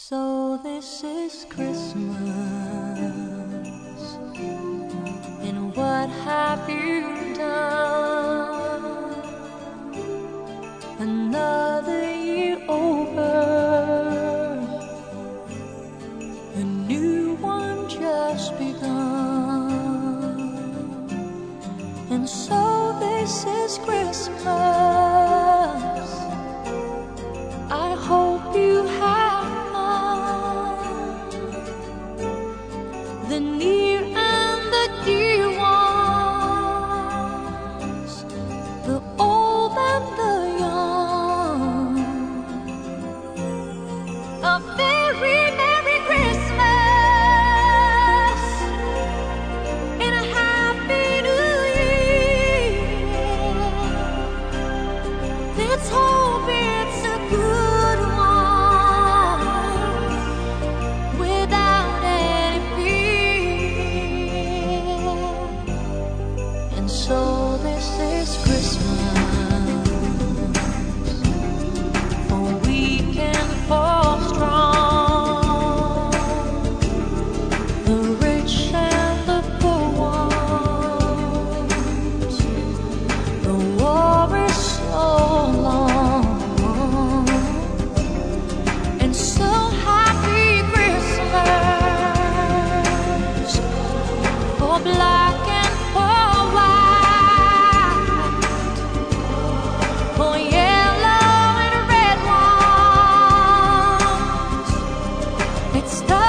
So this is Christmas, and what have you done? Another year over, a new one just begun. And so this is Christmas. I hope you have the near and the dear ones, the old and the young. A very Merry Christmas and a Happy New Year. Let's hope it's a good one without any fear. And so this is Christmas, for we can fall strong, the rich and the poor ones. The war is so long, and so happy Christmas for black and for white, for yellow and red ones. It's time